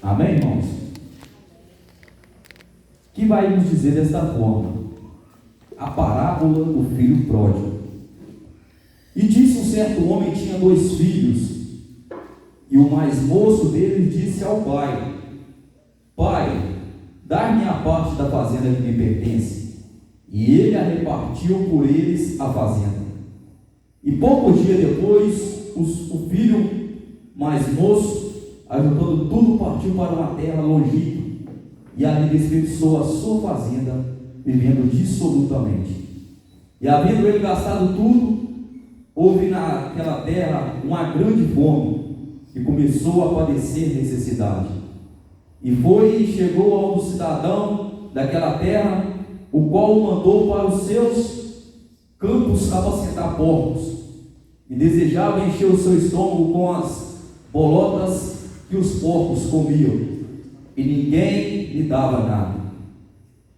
Amém, irmãos? Que vai nos dizer desta forma? A parábola do filho pródigo. E disse um certo homem tinha 2 filhos, e o mais moço deles disse ao pai: Pai, dá-me a parte da fazenda que me pertence. E ele a repartiu por eles a fazenda. E poucos dias depois, o filho mais moço, ajuntando tudo, partiu para uma terra longínqua, e ali desperdiçou a sua fazenda, vivendo dissolutamente. E havendo ele gastado tudo, houve naquela terra uma grande fome, e começou a padecer necessidade. E foi e chegou a um cidadão daquela terra, o qual o mandou para os seus campos apacentar porcos, e desejava encher o seu estômago com as bolotas que os porcos comiam, e ninguém lhe dava nada.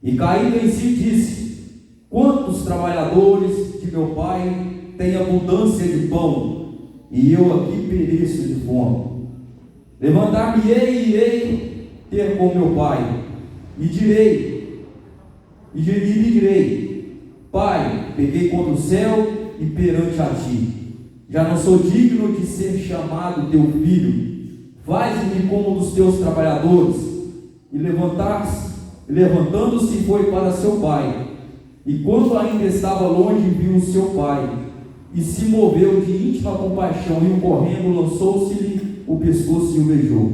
E caindo em si disse: Quantos trabalhadores de meu pai têm abundância de pão, e eu aqui pereço de fome. Levantar-me-ei e irei ter com meu pai, e lhe direi: Pai, pequei contra o céu e perante a ti, já não sou digno de ser chamado teu filho. Faz-me como um dos teus trabalhadores. E levantando-se foi para seu pai, e quando ainda estava longe, viu o seu pai, e se moveu de íntima compaixão, e correndo lançou-se-lhe o pescoço e o beijou.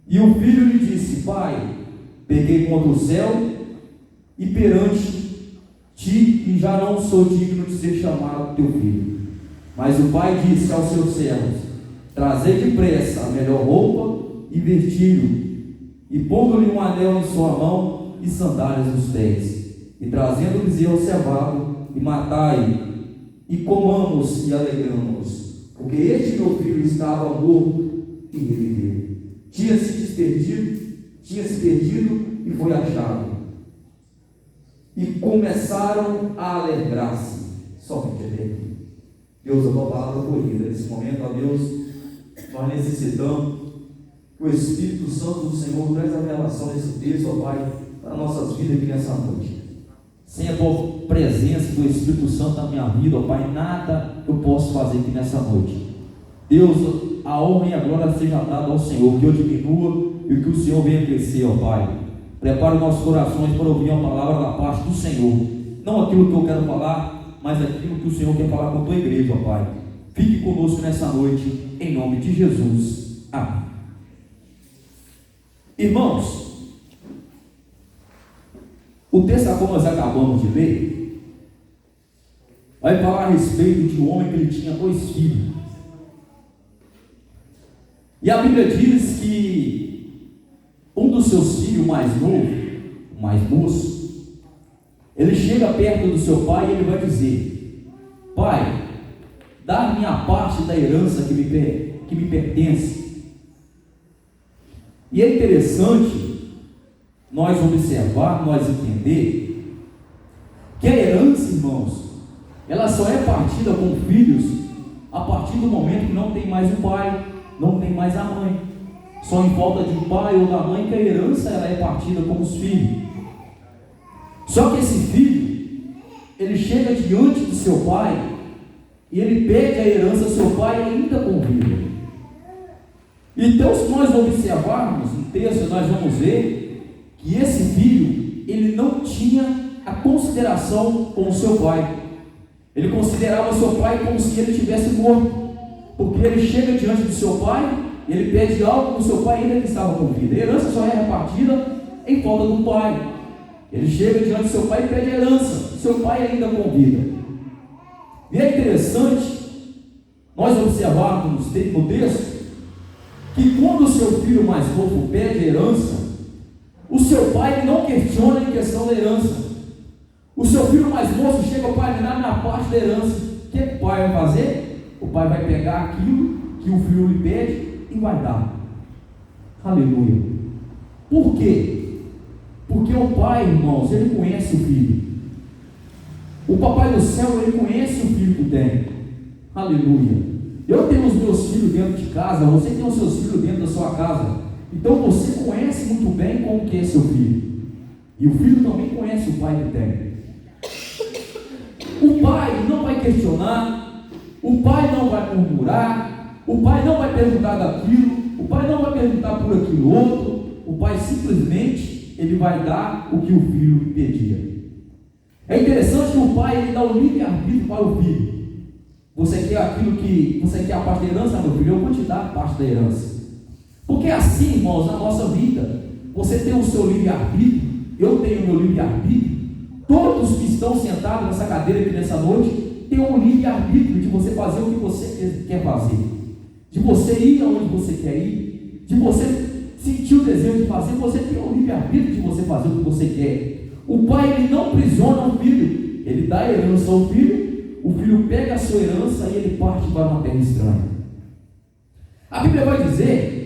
E o filho lhe disse: Pai, pequei contra o céu e perante ti, e já não sou digno de ser chamado teu filho. Mas o pai disse aos seus servos: Trazei depressa a melhor roupa e vestiu-o, e pondo-lhe um anel em sua mão e sandálias nos pés, e trazendo-lhe bezerro cevado, e matai, e comamos e alegramos, porque este meu filho estava morto e reviveu, tinha-se perdido e foi achado. E começaram a alegrar-se. Somente até aqui. Deus, a tua palavra corrida nesse momento, ó Deus, nós necessitamos que o Espírito Santo do Senhor traz a revelação desse texto, ó Pai, para nossas vidas aqui nessa noite. Sem a tua presença do Espírito Santo na minha vida, ó Pai, nada eu posso fazer aqui nessa noite. Deus, a honra e a glória seja dada ao Senhor, que eu diminua e que o Senhor venha crescer, ó Pai. Prepara os nossos corações para ouvir a palavra da parte do Senhor, não aquilo que eu quero falar, mas aquilo que o Senhor quer falar com a tua igreja, ó Pai. Fique conosco nessa noite, em nome de Jesus. Amém. Irmãos, o texto que nós acabamos de ler vai falar a respeito de um homem que ele tinha 2 filhos. E a Bíblia diz que um dos seus filhos mais novo, mais moço, ele chega perto do seu pai e ele vai dizer: Pai, dá-me a parte da herança que me pertence. E é interessante nós observar, nós entender que a herança, irmãos, ela só é partida com filhos a partir do momento que não tem mais o pai, não tem mais a mãe. Só em falta de um pai ou da mãe que a herança ela é partida com os filhos. Só que esse filho, ele chega diante do seu pai e ele pede a herança ao seu pai ainda com vida. Então, se nós observarmos o texto, nós vamos ver que esse filho, ele não tinha a consideração com o seu pai. Ele considerava o seu pai como se ele tivesse morto, porque ele chega diante do seu pai, ele pede algo do seu pai ainda que estava com vida. A herança só é repartida em falta do pai. Ele chega diante do seu pai e pede a herança, seu pai ainda com vida. E é interessante nós observarmos no texto que quando o seu filho mais novo pede a herança, o seu pai ele não questiona em questão da herança. O seu filho mais moço chega ao pai, me dá minha parte da herança. O que o pai vai fazer? O pai vai pegar aquilo que o filho lhe pede e vai dar. Aleluia. Por quê? Porque o pai, irmãos, ele conhece o filho. O papai do céu, ele conhece o filho que tem. Aleluia. Eu tenho os meus filhos dentro de casa, você tem os seus filhos dentro da sua casa. Então você conhece muito bem como que é seu filho. E o filho também conhece o pai que tem. O pai não vai questionar, o pai não vai murmurar, o pai não vai perguntar daquilo, o pai não vai perguntar por aquilo outro. O pai simplesmente, ele vai dar o que o filho lhe pedia. É interessante que o pai, ele dá o livre-arbítrio para o filho. Você quer aquilo que, você quer a parte da herança, meu filho? Eu vou te dar a parte da herança. Porque assim, irmãos, na nossa vida, você tem o seu livre-arbítrio, eu tenho o meu livre-arbítrio, todos que estão sentados nessa cadeira aqui nessa noite, têm um livre-arbítrio de você fazer o que você quer fazer, de você ir aonde você quer ir, de você sentir o desejo de fazer, você tem o livre-arbítrio de você fazer o que você quer. O pai, ele não aprisiona o filho, ele dá a herança ao filho, o filho pega a sua herança e ele parte para uma terra estranha. A Bíblia vai dizer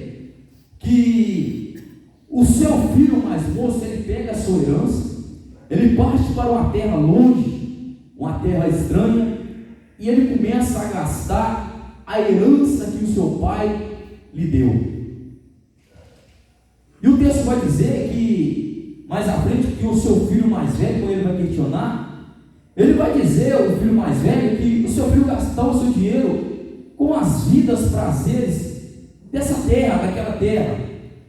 que o seu filho mais moço, ele pega a sua herança, ele parte para uma terra longe, uma terra estranha, e ele começa a gastar a herança que o seu pai lhe deu. E o texto vai dizer que, mais à frente, que o seu filho mais velho, quando ele vai questionar, ele vai dizer, o filho mais velho, que o seu filho gastava o seu dinheiro com as vidas, prazeres dessa terra, daquela terra,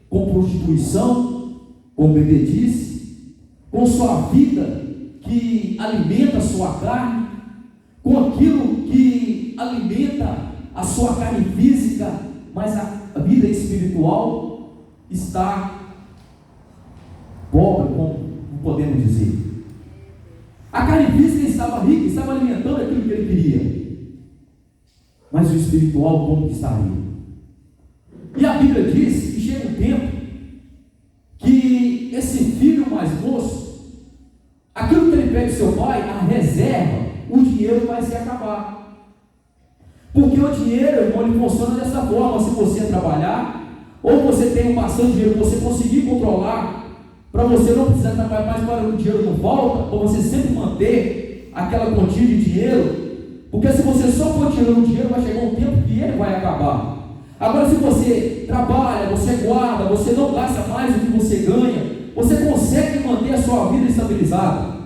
com prostituição, com bebedice, com sua vida que alimenta a sua carne, com aquilo que alimenta a sua carne física, mas a vida espiritual está pobre, como podemos dizer. A carne física estava rica, estava alimentando aquilo que ele queria, mas o espiritual como que estaria? E a Bíblia diz que chega um tempo que esse filho mais moço, aquilo que ele pede do seu pai, a reserva, o dinheiro vai se acabar. Porque o dinheiro, irmão, ele funciona dessa forma. Se você trabalhar, ou você tem bastante dinheiro, você conseguir controlar, para você não precisar trabalhar mais para o dinheiro não volta, ou você sempre manter aquela quantia de dinheiro, porque se você só for tirando o dinheiro, vai chegar um tempo que ele vai acabar. Agora, se você trabalha, você guarda, você não gasta mais do que você ganha, você consegue manter a sua vida estabilizada.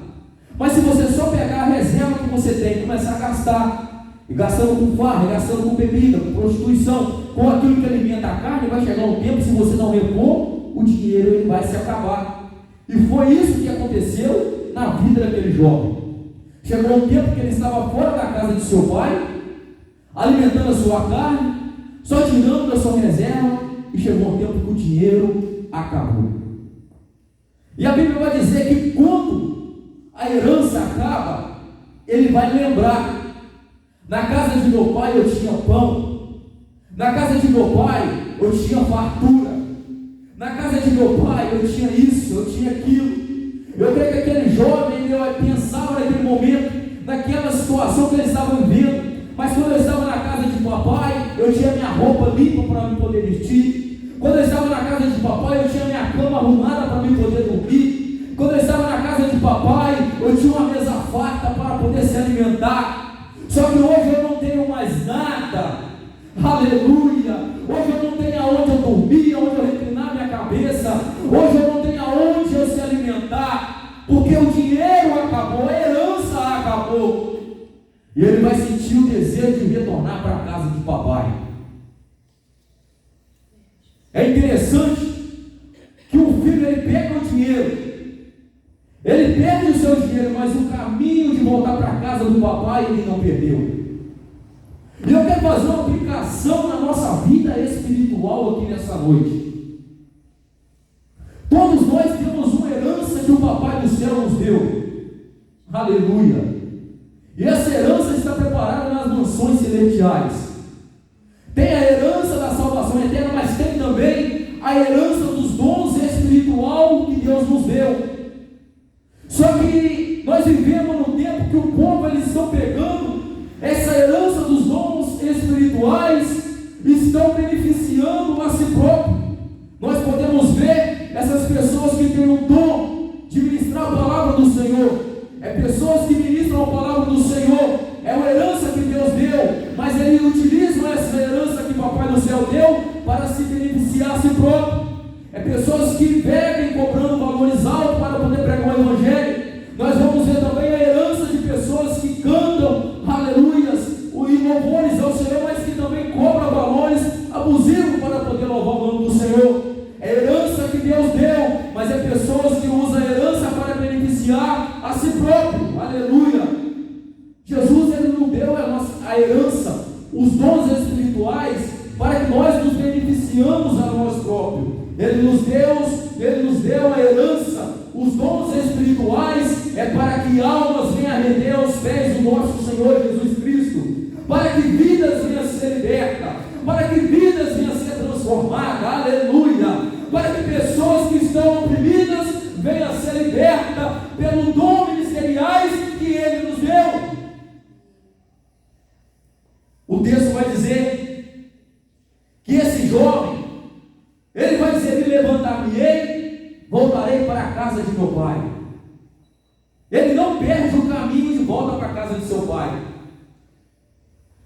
Mas se você só pegar a reserva que você tem e começar a gastar, e gastando com farra, gastando com bebida, com prostituição, com aquilo que alimenta a carne, vai chegar um tempo, se você não repor, o dinheiro ele vai se acabar. E foi isso que aconteceu na vida daquele jovem. Chegou um tempo que ele estava fora da casa de seu pai, alimentando a sua carne, só tirando da sua reserva, e chegou um tempo que o dinheiro acabou. E a Bíblia vai dizer que quando a herança acaba, ele vai lembrar: na casa de meu pai eu tinha pão, na casa de meu pai eu tinha fartura, na casa de meu pai eu tinha isso, eu tinha aquilo. Eu creio que aquele jovem, ele pensava naquele momento, naquela situação que ele estava vivendo. Mas quando eu estava na casa de papai, eu tinha minha roupa limpa para me poder vestir. Quando eu estava na casa de papai, eu tinha minha cama arrumada para me poder dormir. Quando eu estava na casa de papai, eu tinha uma mesa farta para poder se alimentar. Só que hoje eu não tenho mais nada. Aleluia! Hoje eu não tenho aonde eu dormir, aonde eu reclinar minha cabeça. Hoje eu não tenho aonde eu se alimentar, porque o dinheiro acabou, a herança acabou. E ele vai sentir o desejo de retornar para a casa de papai. É interessante que o filho, ele pega o dinheiro, ele perde o seu dinheiro, mas o caminho de voltar para a casa do papai ele não perdeu. E eu quero fazer uma aplicação na nossa vida espiritual aqui nessa noite. Todos nós temos uma herança que o papai do céu nos deu. Aleluia! E essa herança está preparada nas mansões celestiais. Tem a herança da salvação eterna, mas tem também a herança dos dons espiritual que Deus nos deu. Só que nós vivemos num tempo que o povo, eles estão pegando essa herança dos dons espirituais e estão beneficiando a si próprio. Nós podemos ver essas pessoas que têm o dom de ministrar a palavra do Senhor. É pessoas que ministram a palavra do Senhor, é uma herança que Deus deu, mas eles utilizam essa herança que o Papai do Céu deu para se beneficiar a si próprio. é pessoas que vivem cobrando valores altos para poder pregar o Evangelho. Nós vamos ver também a herança de pessoas que cantam, aleluias, e louvores ao Senhor, mas que também cobram valores abusivos para poder louvar o nome do Senhor. É herança que Deus deu, mas é pessoas que usam a herança para beneficiar a si próprio, aleluia. Jesus, Ele nos deu a herança, os dons espirituais, para que nós nos beneficiamos a nós próprios. Ele nos deu a herança, os dons espirituais, é para que almas venham a render aos pés do nosso Senhor Jesus Cristo, para que vidas venham a ser libertas, para que vidas venham a ser transformadas, aleluia, para que pessoas que estão oprimidas venham a ser libertas pelo dom ministeriais que Ele nos deu. O texto vai dizer que esse jovem, ele vai dizer: me levantar-me-ei, voltarei para a casa de meu pai. Ele não perde o caminho de volta para a casa de seu pai.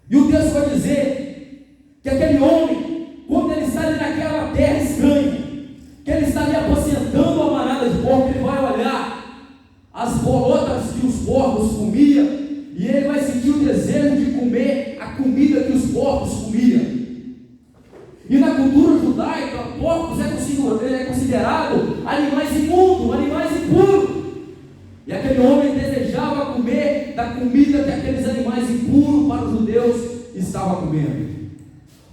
E o texto vai dizer que aquele homem, quando ele está ali naquela terra estranha, que ele está ali apacentando a manada de porcos, ele vai olhar as bolotas que os porcos comiam, e ele vai sentir o desejo de comer a comida que os porcos comiam. E na cultura judaica, porcos é considerado animais imundos, animais impuros. E aquele homem desejava comer da comida que aqueles animais impuros para os judeus estavam comendo.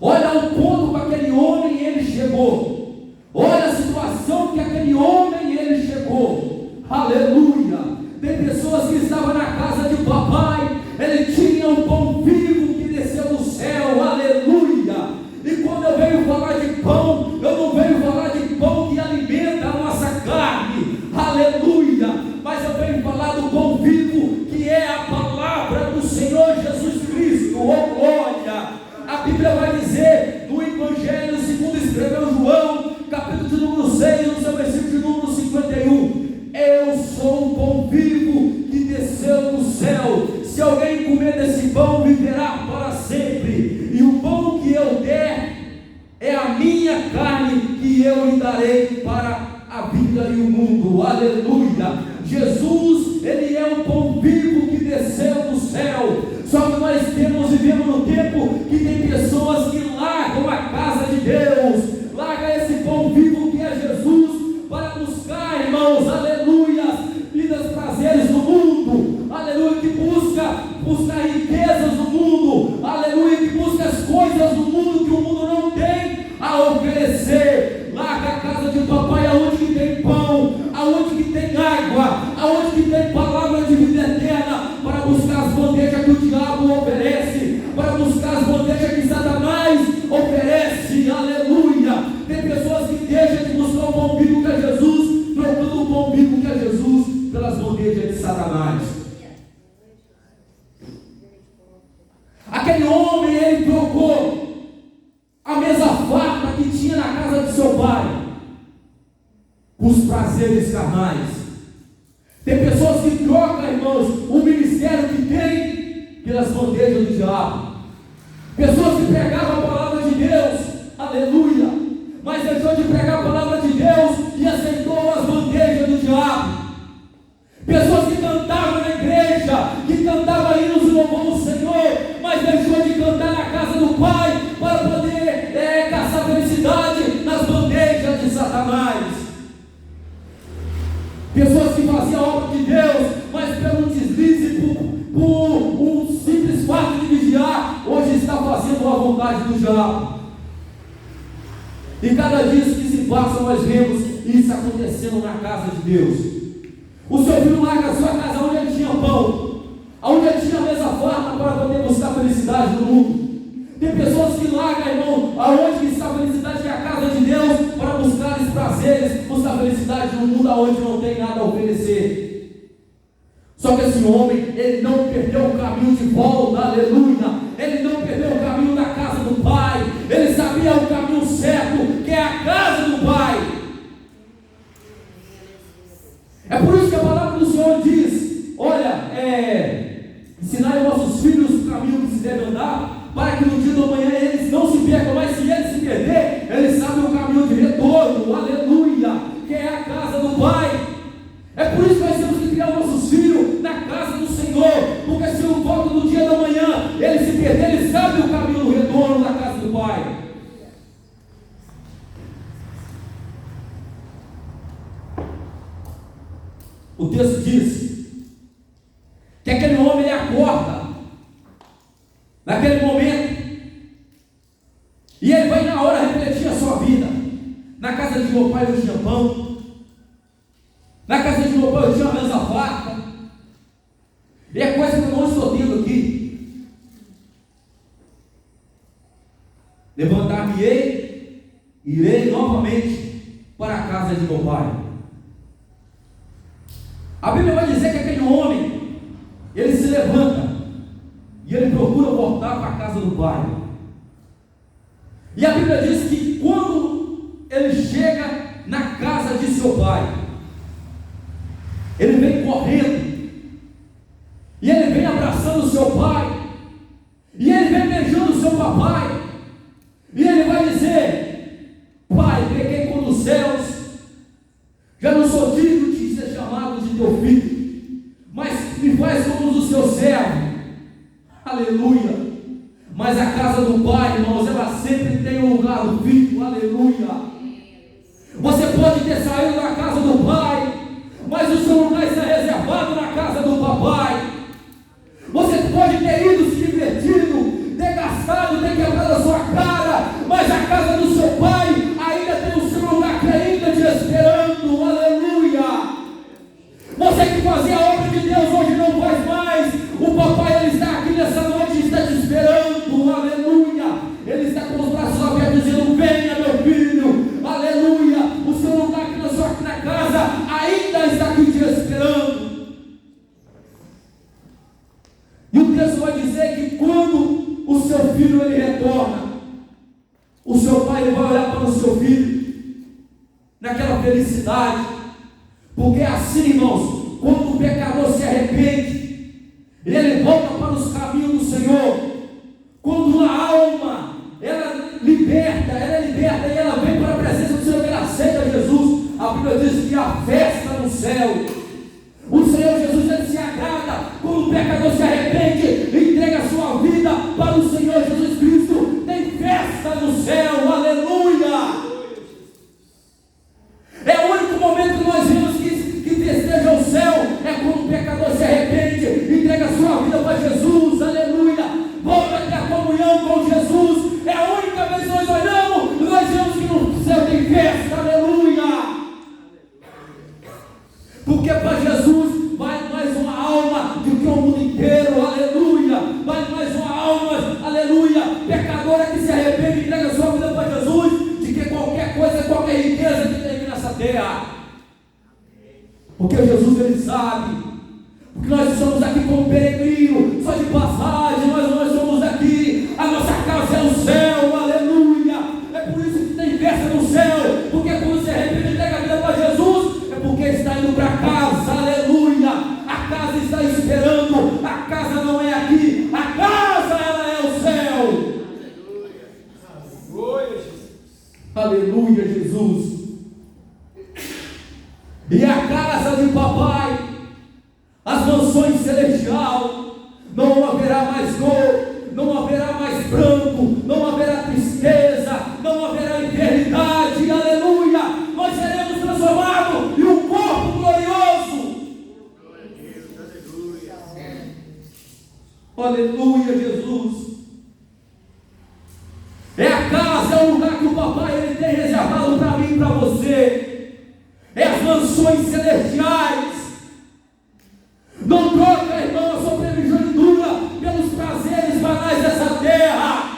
Olha o ponto que aquele homem ele chegou. Olha a situação que aquele homem ele chegou. Aleluia. Tem pessoas que estavam na casa de papai, ele tinha um pão vivo que desceu do céu. Aleluia. E quando eu venho falar de pão, eu não venho falar de pão que alimenta a nossa carne, aleluia, mas eu venho falar do pão vivo, que é a palavra do Senhor Jesus Cristo. Oh glória! A Bíblia vai dizer no Evangelho segundo escreveu João, capítulo de número 6, no seu versículo de número 51, eu sou o pão vivo que desceu do céu. Se alguém comer desse pão, viverá para sempre. E o pão que eu der é a minha carne, que eu lhe darei para a vida e o mundo. Aleluia. Jesus, Ele é o pão vivo que desceu do céu. Só que nós vivemos no tempo que tem pessoas que largam a casa de Deus, largam esse pão vivo que é Jesus, para buscar, irmãos, aleluia, vidas, prazeres do mundo, aleluia, que busca riquezas do mundo, aleluia, que busca as coisas do mundo que o mundo não tem a oferecer. Larga a casa de papai, aonde que tem pão, aonde que tem água, aonde que tem palavra de vida eterna, para buscar as bandejas que o diabo oferece, para buscar as bandejas que Satanás oferece, aleluia. Tem pessoas que deixam de buscar o pão vivo que é Jesus, trocando o pão vivo que é Jesus pelas bandejas de Satanás. Aquele homem, ele trocou a mesa farta que tinha na casa de seu pai, os prazeres carnais. Tem pessoas que trocam, irmãos, o ministério que tem pelas bandejas do diabo. Pessoas que pregavam a palavra de Deus, aleluia, mas deixou de pregar a palavra de Deus e aceitou as bandejas do diabo. Pessoas que cantavam na igreja, que cantavam hinos e louvor do Senhor, mas deixou de cantar na casa do Pai para poder caçar felicidade nas bandejas de Satanás. Pessoas que faziam a obra de Deus, mas pelo deslize, por um simples fato de vigiar, hoje está fazendo a vontade do diabo. E cada dia que se passa, nós vemos isso acontecendo na casa de Deus. O seu filho larga a sua casa onde ele tinha pão, onde ele tinha mesa farta para poder buscar felicidade no mundo. Tem pessoas que largam, irmão, aonde está a felicidade, que é a casa de Deus, para buscar os prazeres, buscar felicidade no mundo aonde não tem nada a oferecer. Só que esse homem, ele não perdeu o caminho de volta, aleluia. Ele não perdeu o caminho da casa do Pai. Ele sabia o caminho certo, que é a casa do Pai. É por isso que a palavra do Senhor diz: olha, ensinai aos vossos filhos o caminho que se deve andar, para que no dia da manhã eles não se percam, mas se eles se perder, eles sabem o caminho de retorno. céu, aleluia, que é a casa do Pai. É por isso que nós temos que criar nossos filhos na casa do Senhor, porque se eu volto no dia da manhã, ele se perder, ele sabe o caminho do retorno da casa do Pai. O texto diz que aquele homem, ele acorda naquele momento, e ele vai na hora refletir a sua vida. Na casa de meu pai eu tinha pão, na casa de meu pai eu tinha uma mesa farta, e é coisa que eu não estou tendo aqui. Levantar-me-ei, irei novamente para a casa de meu pai. A Bíblia vai dizer que aquele homem, ele se levanta e ele procura voltar para a casa do pai. E a Bíblia diz que quando ele chega na casa de seu pai, ele vem correndo, e ele vem abraçando o seu pai, e ele vem beijando o seu papai, e ele vai dizer: pai, peguei com os céus, já não sou digno de ser chamado de teu filho, mas me faz como o seu servo. Aleluia. Mas a casa do pai, irmãos, ela sempre tem o lugar do filho. Aleluia. Você pode ter saído da casa do pai, mas o seu lugar está reservado na casa do papai. Você pode ter ido se divertido, ter gastado, ter quebrado a sua cara, mas a casa do seu pai ainda tem o seu lugar que ainda te esperando. Aleluia. Você que fazia a obra de Deus hoje não faz mais. O papai, ele está aqui nessa noite e está te esperando. Aleluia. Ele está com os braços abertos dizendo: venha, meu filho. Aleluia. O seu lugar aqui na casa ainda está aqui te esperando. E o texto vai dizer que quando o seu filho ele retorna, o seu pai ele vai olhar para o seu filho naquela felicidade, porque é assim, irmãos, quando o pecador se arrepende, ele volta para os caminhos do Senhor. Quando a alma ela é liberta e ela vem para a presença do Senhor, ela aceita Jesus. A Bíblia diz que há festa no céu. O Senhor Jesus, ele se agrada quando o pecador se arrepende e entrega a sua vida para o Senhor Jesus Cristo. Tem festa no céu. Aleluia. É o único momento que nós vemos que festeja o céu, é quando o pecador se arrepende, entrega a sua vida para Jesus. Aleluia. Volta a ter a comunhão com Jesus. É a única vez que nós olhamos e nós vemos que no céu tem festa. Aleluia. Porque para Jesus vai mais uma alma do que o mundo inteiro. Aleluia. Vai mais uma alma, aleluia, pecadora que se arrepende e entrega a sua vida para Jesus, de que qualquer coisa, qualquer riqueza que tem aqui nessa terra. Porque Jesus, ele sabe, porque nós estamos aqui como peregrino, só de passagem, mas nós somos aqui, a nossa casa é o céu. Aleluia. É por isso que tem festa no céu, porque quando se arrepende e entrega a vida para Jesus, é porque está indo para casa. Aleluia. A casa está esperando. A casa não é aqui, a casa ela é o céu. Aleluia, Jesus. E a casa de papai, as mansões celestial, não haverá mais dor, não haverá mais pranto, não haverá tristeza, não haverá enfermidade. Aleluia. Nós seremos transformados em um corpo glorioso. Aleluia, Jesus. É a casa, é o lugar que o papai ele tem reservado para mim e para você. É as mansões celestiais. Não troca, irmão, a sua primogenitura pelos prazeres banais dessa terra.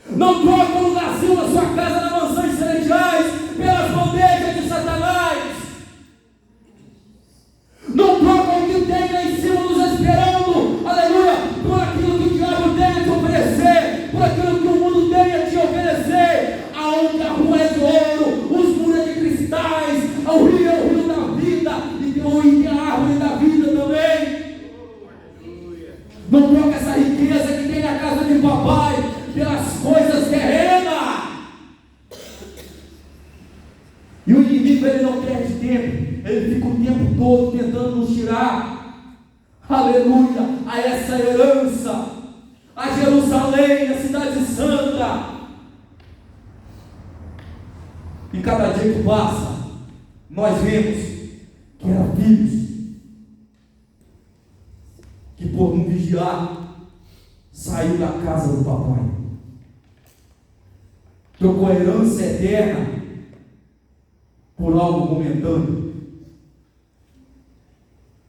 Não troca o lugarzinho da sua casa nas mansões celestiais pelas bandejas de Satanás. Não troca o que tem lá em cima nos esperando, aleluia, por aquilo que o diabo tem a te oferecer, por aquilo que o mundo tem a te oferecer. Aonde a rua é de ouro, os muros é de cristais, ao tempo, ele fica o tempo todo tentando nos tirar, aleluia, a essa herança, a Jerusalém, a cidade santa. E cada dia que passa, nós vemos que eram filhos que por não vigiar, saiu da casa do papai, trocou a herança eterna por algo momentâneo.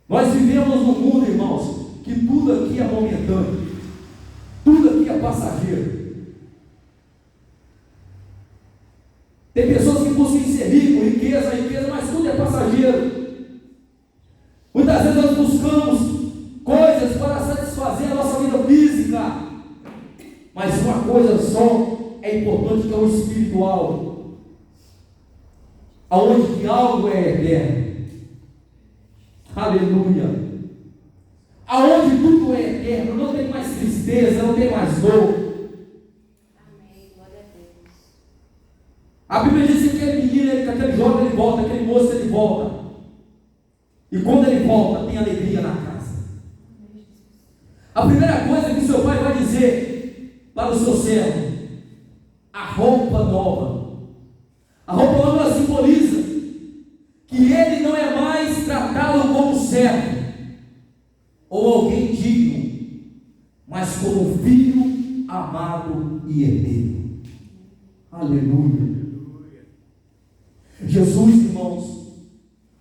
Nós vivemos num mundo, irmãos, que tudo aqui é momentâneo, tudo aqui é passageiro. Tem pessoas que buscam ser rico, riqueza, mas tudo é passageiro. Muitas vezes nós buscamos coisas para satisfazer a nossa vida física, mas uma coisa só é importante, que é o espiritual, aonde que algo é eterno, aleluia, aonde tudo é eterno, não tem mais tristeza, não tem mais dor. A Bíblia diz que aquele menino, aquele jovem ele volta, aquele moço ele volta, e quando ele volta tem alegria na casa. A primeira coisa que seu pai vai dizer para o seu servo: a roupa nova. A roupa nova simboliza que ele não é mais tratado como servo ou alguém digno, mas como filho amado e herdeiro. Aleluia. Jesus, irmãos,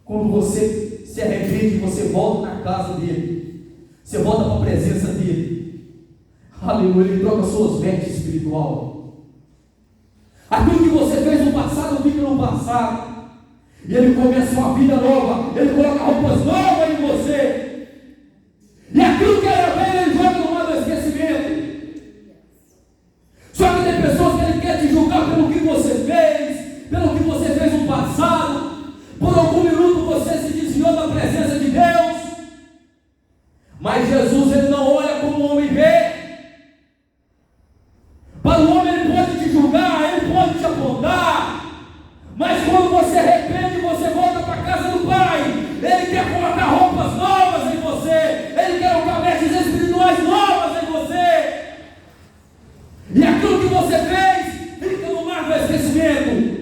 quando você se arrepende, você volta na casa dele, você volta para a presença dele, aleluia, ele troca suas vestes espiritual. Aquilo que você fez no passado fica no passado, e ele começa uma vida nova, ele coloca roupas novas em você, e aquilo que era velho ele joga no mar do esquecimento. Só que tem pessoas que ele quer te julgar pelo que você fez, pelo que você fez no passado. Por algum minuto você se desviou da presença de Deus, mas Jesus ele não olha como o homem vê. Para o homem ele pode te julgar, ele pode te apontar, mas quando você arrepende, você volta para a casa do Pai, ele quer colocar roupas novas em você, ele quer colocar vestes espirituais novas em você, e aquilo que você fez fica no mar do esquecimento.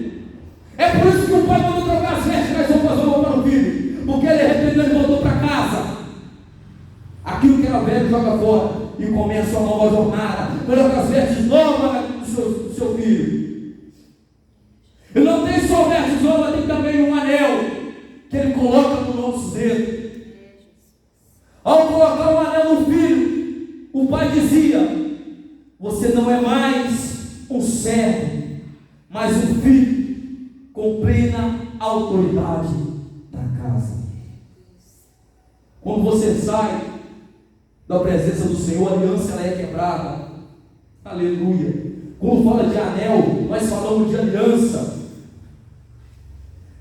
É por isso que o pai mandou trocar as vestes das roupas novas para o filho, porque ele arrependeu e voltou para casa. Aquilo que era velho joga fora e começa uma nova jornada. Coloca as vestes novas do seu filho. E não tem só vestes novas, tem também um anel que ele coloca no nosso dedo. Ao colocar um anel no filho, o pai dizia: você não é mais um servo, mas um filho com plena autoridade da casa. Quando você sai da presença do Senhor, a aliança ela é quebrada. Aleluia. Quando fala de anel, nós falamos de aliança.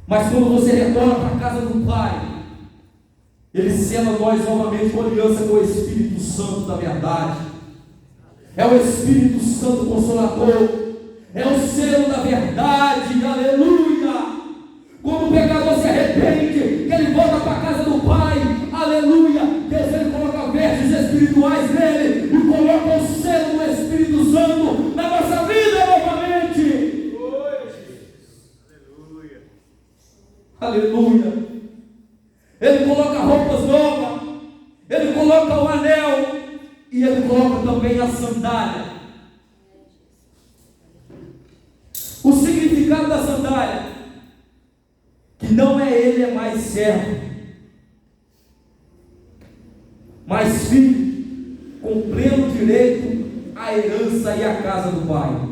Mas quando você retorna para a casa do Pai, Ele sela nós novamente com aliança com o Espírito Santo da verdade. É o Espírito Santo Consolador, é o selo da verdade, aleluia. Quando o pecador se arrepende, que ele volta para a casa do Pai, aleluia, Deus ele coloca vestes espirituais nele e coloca o selo do Espírito Santo na nossa vida novamente. Aleluia. Aleluia. Ele coloca roupas novas, ele coloca o anel e ele coloca também a sandália. O significado da sandália, que não é ele, é mais servo, mas filho, com pleno direito à herança e à casa do Pai.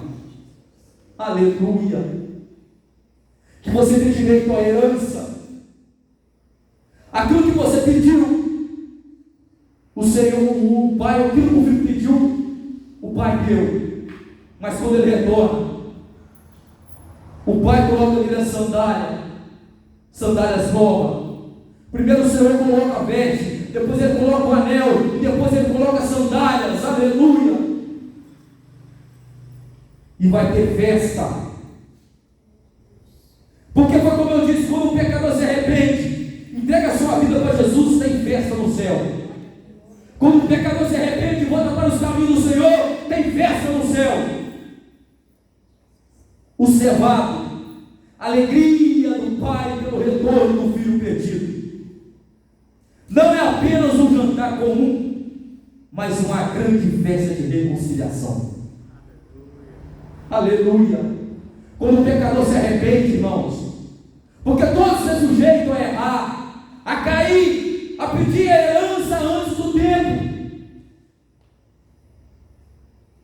Aleluia. Que você tem direito à herança, aquilo que você pediu, o Senhor, o Pai, aquilo que o filho pediu, o Pai deu, mas quando ele retorna, o Pai coloca ali as sandálias novas. Primeiro o Senhor coloca a veste, depois ele coloca o anel, e depois ele coloca as sandálias, aleluia. E vai ter festa. Porque foi como eu disse, quando o pecador se arrepende, céu. Quando o pecador se arrepende e volta para os caminhos do Senhor, tem festa no céu. O cevado, alegria do pai pelo retorno do filho perdido. Não é apenas um jantar comum, mas uma grande festa de reconciliação. Aleluia. Quando o pecador se arrepende, irmãos, porque todos é sujeito a errar, a cair, a pedir a herança antes do tempo.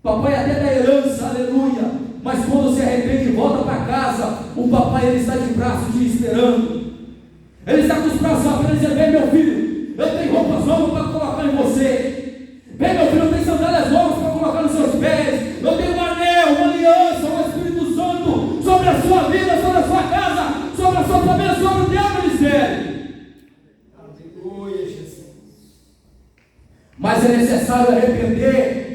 Papai até dá herança, aleluia, mas quando se arrepende e volta para casa, o papai ele está de braços te esperando. Ele está com os braços apenas dizendo: vem meu filho, eu tenho roupas novas para colocar em você. Vem meu filho, eu tenho sandálias novas para colocar nos seus pés. Eu tenho um anel, uma aliança, um Espírito Santo sobre a sua vida, sobre a sua casa, sobre a sua família, sobre o teu ministério. Aleluia, Jesus. Mas é necessário arrepender.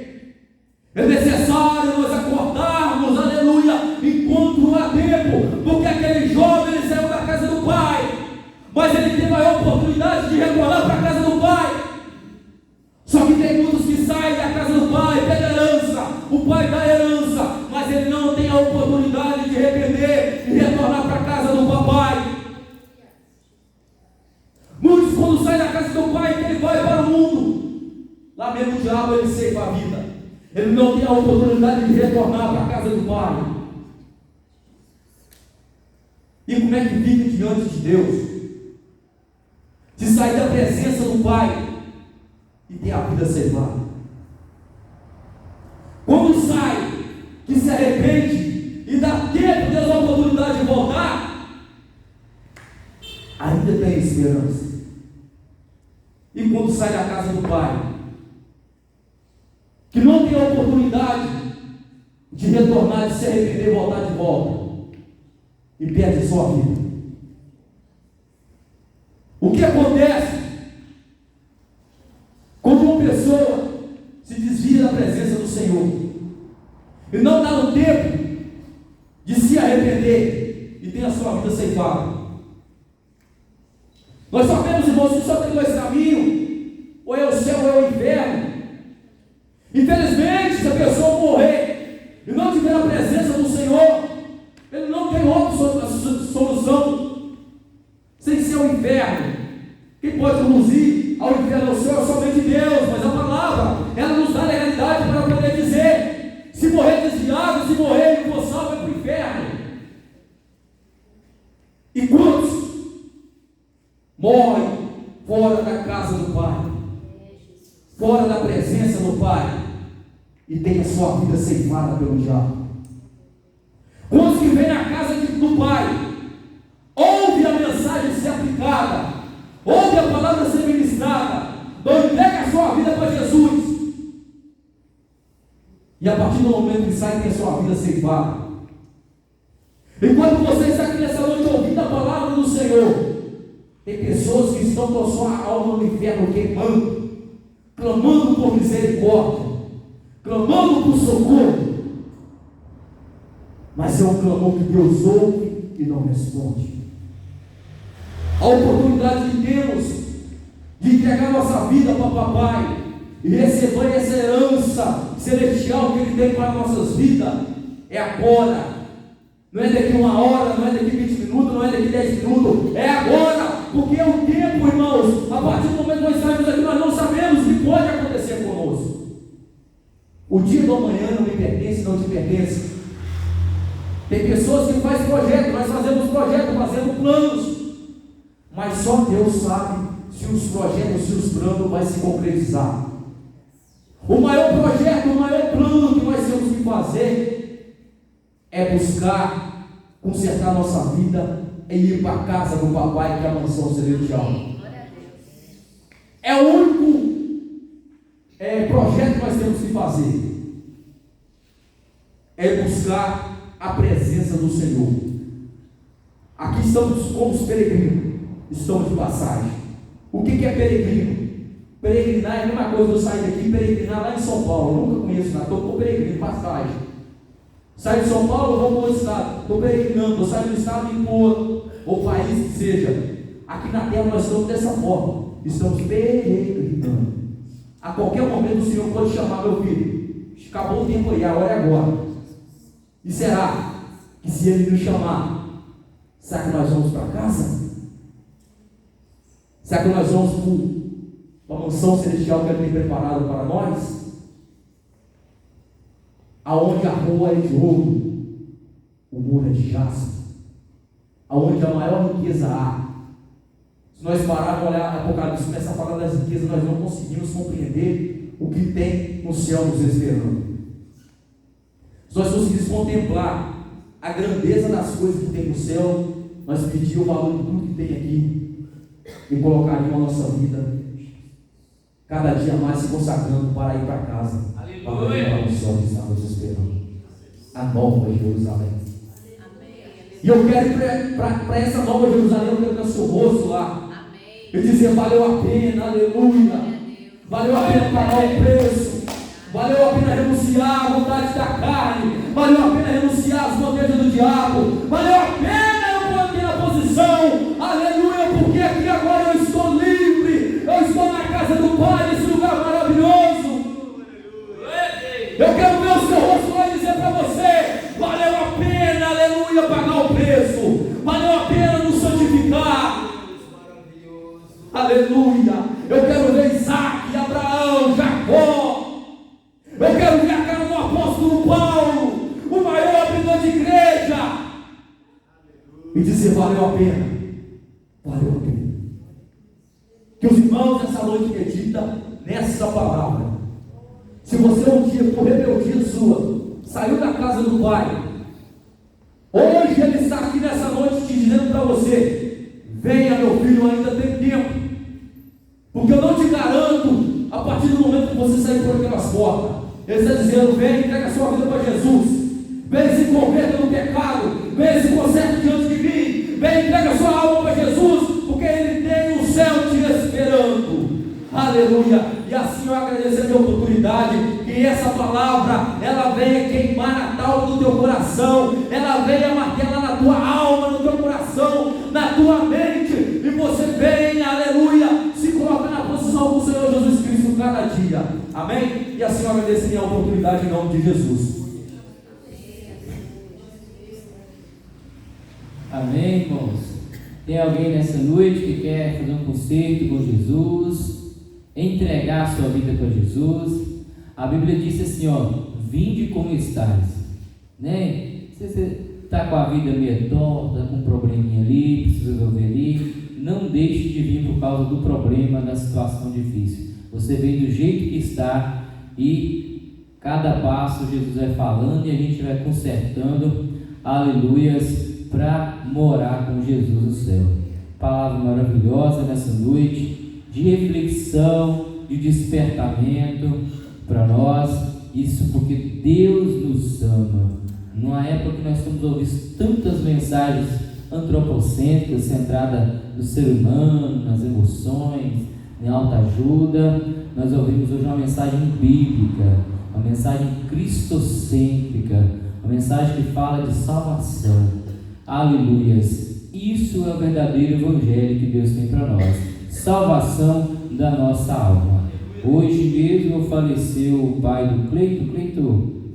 É necessário nós acordarmos, aleluia, enquanto há tempo, porque aquele jovem ele saiu da casa do pai, mas ele teve a oportunidade de retornar para a casa do pai. Só que tem muitos que saem da casa do pai, pegam herança, o pai dá herança, mas ele não tem a oportunidade de arrepender e retornar para a casa do papai. Muitos quando saem da casa do pai, ele vai para o mundo, lá mesmo o diabo ele ceifa a vida. Ele não tem a oportunidade de retornar para a casa do pai. E como é que vive diante de Deus? Se sair da presença do pai e tem a vida ceifada. Quando sai, que se arrepende e dá tempo, Deus a oportunidade de voltar, ainda tem esperança. E quando sai da casa do pai, que não tem a oportunidade de retornar, de se arrepender e voltar de volta, e perde sua vida. O que acontece quando uma pessoa se desvia da presença do Senhor e não dá o tempo de se arrepender e tem a sua vida ceifada? Nós sabemos, irmãos, que só tem dois caminhos: ou é o céu ou é o inferno. Infelizmente, se a pessoa morrer e não tiver a presença do Senhor, ele não tem outra solução sem ser o inferno. Quem pode conduzir ao inferno ao céu é somente Deus, mas a palavra, ela nos dá legalidade para poder dizer: se morrer desviado, se morrer e não for salvo, é para o inferno. E quantos morrem fora da casa do Pai, fora da presença do Pai, e tem a sua vida ceifada pelo diabo? Quantos que vêm na casa do Pai, ouve a mensagem ser aplicada, ouve a palavra ser ministrada, não entrega a sua vida para Jesus, e a partir do momento que sai, tem a sua vida ceifada? Enquanto você está aqui nessa noite ouvindo a palavra do Senhor, tem pessoas que estão com a sua alma no inferno queimando, clamando por misericórdia, clamando por socorro, mas é um clamor que Deus ouve e não responde. A oportunidade que temos de entregar nossa vida para o papai e receber essa herança celestial que Ele tem para nossas vidas é agora. Não é daqui uma hora, não é daqui 20 minutos, não é daqui 10 minutos, é agora, porque é o tempo, irmãos. A partir do momento que nós saímos aqui, nós não sabemos o que pode acontecer conosco. O dia do amanhã não me pertence, não te pertence. Tem pessoas que fazem projetos, nós fazemos projetos, fazemos planos, mas só Deus sabe se os projetos, se os planos vão se concretizar. O maior projeto, o maior plano que nós temos que fazer é buscar consertar nossa vida e ir para a casa do papai, que é a mansão celestial. É o único projeto que nós temos que fazer, é buscar a presença do Senhor. Aqui estamos como os peregrinos, estamos de passagem. O que é peregrino? Peregrinar é a mesma coisa. Eu sair daqui e peregrinar lá em São Paulo. Eu nunca conheço nada, estou com peregrino, passagem. Saio de São Paulo, vou para outro estado, estou peregrinando, vou sair do estado e ir para outro, ou país que seja. Aqui na terra nós estamos dessa forma. estamos peregrinando. A qualquer momento o Senhor pode chamar: meu filho, acabou o tempo aí, a hora é agora. E será que se Ele nos chamar, será que nós vamos para casa? Será que nós vamos para a mansão celestial que Ele tem preparado para nós? Aonde a rua é de ouro, o muro é de jaspe, aonde a maior riqueza há. Se nós pararmos a olhar Apocalipse, começar a falar das riquezas, nós não conseguimos compreender o que tem no céu nos esperando. Se nós conseguíssemos contemplar a grandeza das coisas que tem no céu, nós pedíamos o valor de tudo que tem aqui e colocaríamos a nossa vida cada dia mais se consagrando para ir para casa. Aleluia. Para ir para o céu que está nos esperando, a nova Jerusalém. E eu quero ir para essa nova Jerusalém, eu quero ver o seu rosto lá. E dizer: valeu a pena, aleluia. Valeu a pena pagar o preço. Valeu a pena renunciar à vontade da carne. Valeu a pena renunciar às bandeiras do diabo. Valeu a pena eu manter a posição. Aleluia, porque aqui agora eu estou livre. Eu estou na casa do Pai, nesse lugar maravilhoso. Eu quero ver o seu rosto lá e dizer para você: valeu a pena, aleluia, pagar o preço. Valeu a pena nos santificar. Aleluia. Eu quero ver Isaac, Abraão, Jacó. Eu quero ver a cara do apóstolo Paulo, o maior abridor de igreja, e dizer: valeu a pena. Valeu a pena. Que os irmãos essa noite meditam nessa palavra. Se você um dia, por rebeldia sua, saiu da casa do Pai, hoje Ele está aqui nessa noite te dizendo para você: venha, meu filho, ainda tem tempo. Porque eu não te garanto, a partir do momento que você sair por aquelas portas, Ele está dizendo: vem, entrega a sua vida para Jesus. Vem, se converta no pecado. Vem, se conserte diante de mim. Vem, entrega a sua alma para Jesus, porque Ele tem o céu te esperando. Aleluia. E assim eu agradeço a minha oportunidade, que essa palavra, ela venha queimar na tábua do teu coração, ela venha martelar na tua alma, no teu coração, na tua mente, e você venha, aleluia, se coloca na posição do Senhor Jesus Cristo cada dia. Amém? E assim eu agradeço a minha oportunidade em nome de Jesus. Amém, irmãos? Tem alguém nessa noite que quer fazer um concerto com Jesus, entregar a sua vida para Jesus? A Bíblia diz assim, ó: vinde como estás, né? Se você está com a vida meio torta, com um probleminha ali, precisa resolver ali, não deixe de vir por causa do problema, da situação difícil. Você vem do jeito que está, e cada passo Jesus vai falando e a gente vai consertando, aleluias, para morar com Jesus no céu. Palavra maravilhosa nessa noite, de reflexão, de despertamento para nós. Isso porque Deus nos ama. Numa época que nós estamos ouvindo tantas mensagens antropocêntricas, centradas no ser humano, nas emoções, em autoajuda, nós ouvimos hoje uma mensagem bíblica, uma mensagem cristocêntrica, uma mensagem que fala de salvação. Aleluias! Isso é o verdadeiro evangelho que Deus tem para nós, salvação da nossa alma. Hoje mesmo faleceu o pai do Cleito,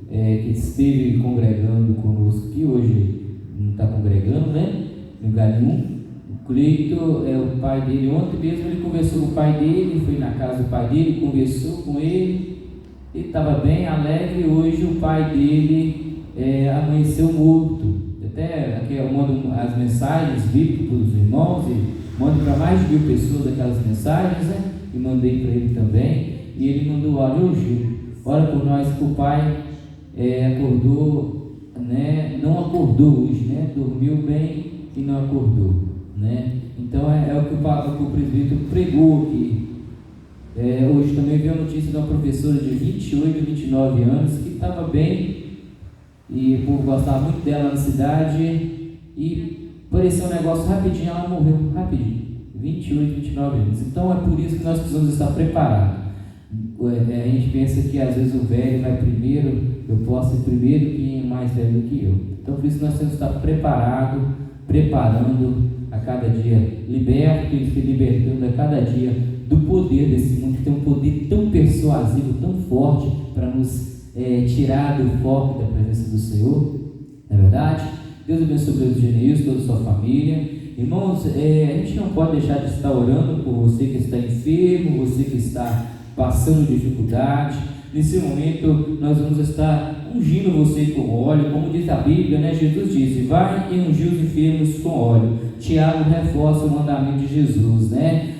que esteve congregando conosco aqui, hoje não está congregando, né? No lugar nenhum. O Cleito é o pai dele. Ontem mesmo ele conversou com o pai dele, foi na casa do pai dele, conversou com ele estava bem alegre. Hoje o pai dele amanheceu morto. Até aqui eu mando as mensagens bíblicas para os irmãos, e mando para mais de 1000 pessoas aquelas mensagens, né? E mandei para ele também, e ele mandou: olha, Gil, ora por nós que o pai acordou, né? Não acordou hoje, né? Dormiu bem e não acordou, né? Então é o que o presbítero pregou aqui. Hoje também veio a notícia de uma professora de 28, 29 anos que estava bem, e por gostar muito dela na cidade, e pareceu um negócio rapidinho, ela morreu rapidinho, 28, 29 anos. Então é por isso que nós precisamos estar preparados. A gente pensa que às vezes o velho vai primeiro, eu posso ir primeiro que é mais velho do que eu. Então por isso nós temos que estar preparando a cada dia, libertando a cada dia poder desse mundo, que tem um poder tão persuasivo, tão forte, para nos tirar do foco da presença do Senhor. Não é verdade? Deus abençoe o Deus de Geneilson, toda a sua família. Irmãos, a gente não pode deixar de estar orando por você que está enfermo, você que está passando dificuldade. Nesse momento, nós vamos estar ungindo você com óleo, como diz a Bíblia, né? Jesus disse: vai e ungir os enfermos com óleo. Tiago reforça o mandamento de Jesus, né?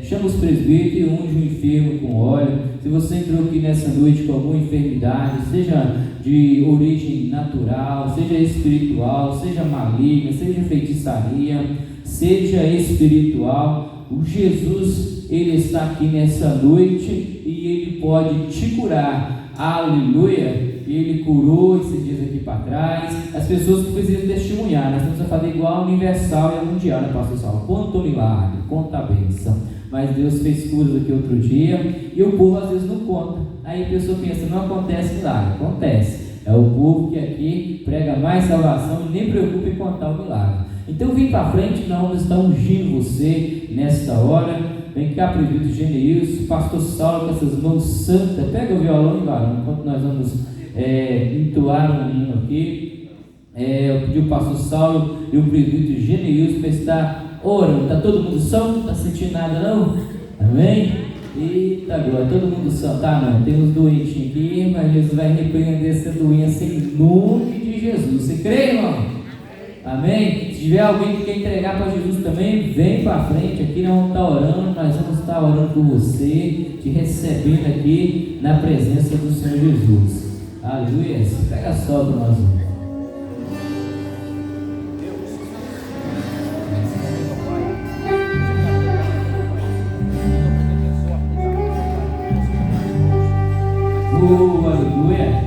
Chama os presbíteros e unge o enfermo com óleo. Se você entrou aqui nessa noite com alguma enfermidade, seja de origem natural, seja espiritual, seja maligna, seja feitiçaria, seja espiritual, o Jesus, Ele está aqui nessa noite e Ele pode te curar. Aleluia! Ele curou esses dias aqui para trás. As pessoas que precisam testemunhar, nós estamos a fazer igual a Universal e a Mundial, né, pastor Saulo? Conta o milagre, conta a bênção. Mas Deus fez curas aqui outro dia e o povo às vezes não conta. Aí a pessoa pensa: não acontece milagre. Acontece. É o povo que aqui prega mais salvação e nem preocupa em contar o milagre. Então vem para frente que nós vamos estar ungindo você nesta hora. Vem cá, presbítero Geneilson, pastor Saulo com essas mãos santas. Pega o violão e varão, enquanto nós vamos entoar um hino aqui. Eu pedi o pastor Saulo e o presbítero Geneilson para estar orando. Está todo mundo são? Não está sentindo nada não? Amém? Eita glória, todo mundo são? Tá não, tem uns doentinhos aqui, mas Jesus vai repreender essa doença em nome de Jesus. Você crê, irmão? Amém? Se tiver alguém que quer entregar para Jesus também, vem para frente aqui, nós vamos estar orando, nós vamos estar orando por você, te recebendo aqui na presença do Senhor Jesus. Aleluia. Pega só para nós. Aleluia.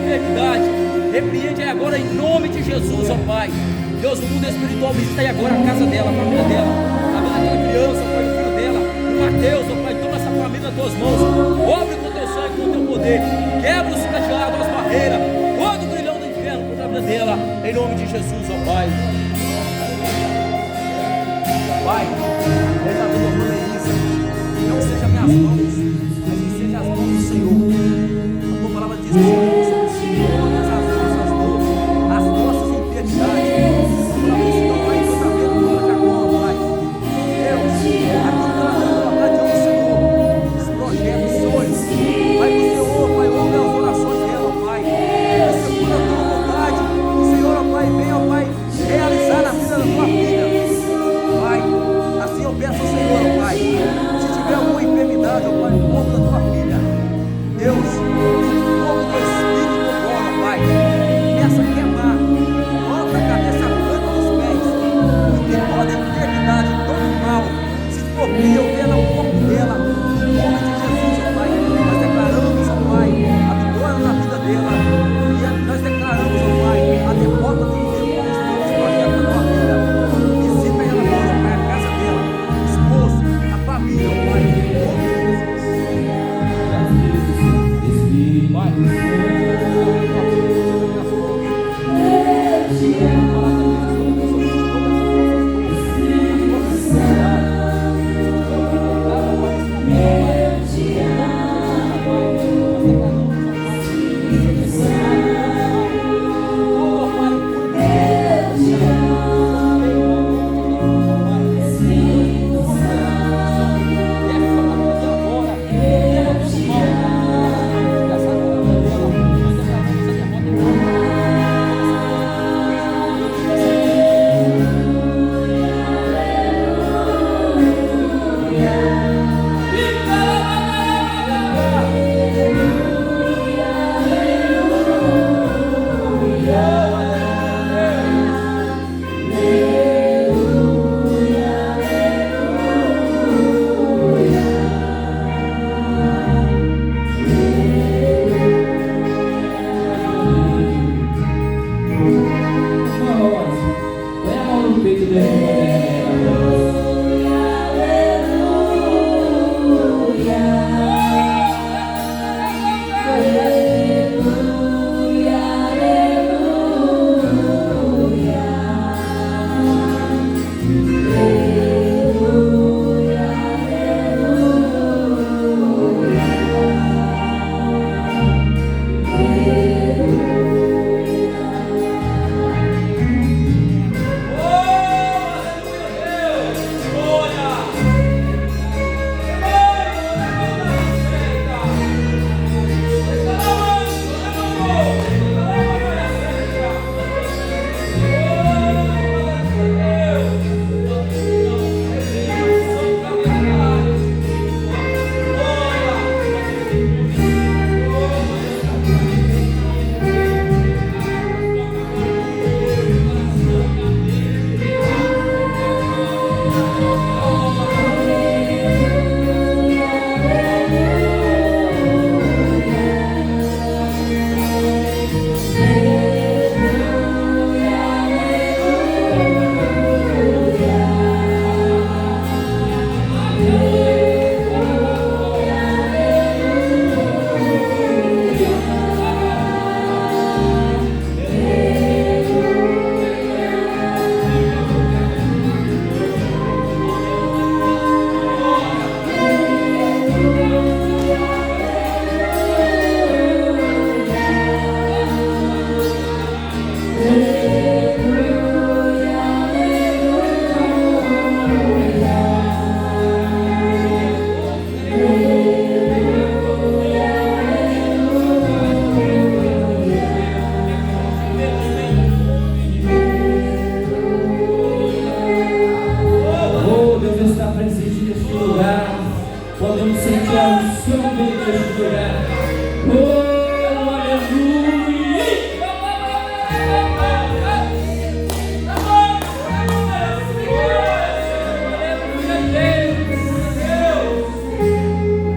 enfermidade. Repreende aí agora em nome de Jesus, ó Pai. Deus, o mundo espiritual visita aí agora a casa dela, a família dela, a vida daquela criança, Pai, o filho dela, o Mateus, ó Pai, toma essa família nas tuas mãos, obre com teu sangue, com teu poder, quebra os cadeados, as barreiras, todo o grilhão do inferno contra a vida dela, em nome de Jesus, ó Pai. Pai, reza a tua mão, Elisa, não seja minhas mãos, mas que seja as mãos do Senhor. A tua palavra diz que as nossas enfermidades.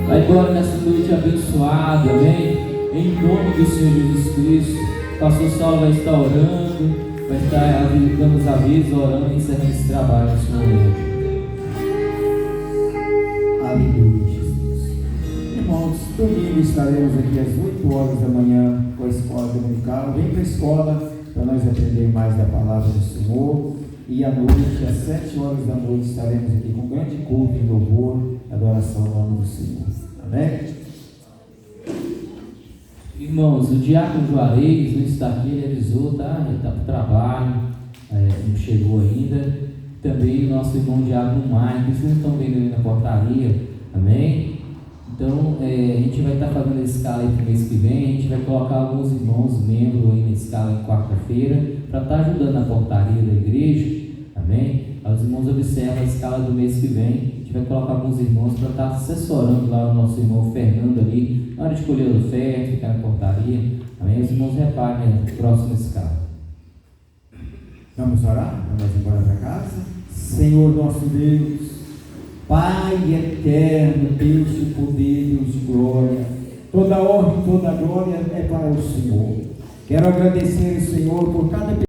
Vai embora nessa noite abençoada, amém? em nome do Senhor Jesus Cristo. O pastor Saulo vai estar orando, vai estar dando os avisos, orando e encerrando esse trabalho nesse momento. Aleluia, Jesus. Irmãos, domingo estaremos aqui às 8 horas da manhã com a escola dominical. Vem para a escola para nós aprender mais da palavra do Senhor. E à noite, às 7 horas da noite, estaremos aqui com grande culto e louvor, adoração ao nome do Senhor. Amém? Irmãos, o diácono Juarez não está aqui, ele avisou, tá? Ele está para o trabalho, não chegou ainda. Também o nosso irmão diácono Marcos, vocês não estão vendo ele na portaria, amém? Então, a gente vai estar fazendo a escala aí para o mês que vem. A gente vai colocar alguns irmãos membros aí na escala em quarta-feira, para estar ajudando na portaria da igreja, amém? Os irmãos observam a escala do mês que vem. A gente vai colocar alguns irmãos para estar assessorando lá o nosso irmão Fernando ali, na hora de escolher a oferta, ficar na portaria, amém? Os irmãos reparem a próxima escala. Vamos orar? Vamos embora para casa? Senhor nosso Deus, Pai eterno, Deus de poder, Deus de glória, toda honra e toda glória é para o Senhor. Quero agradecer ao Senhor por cada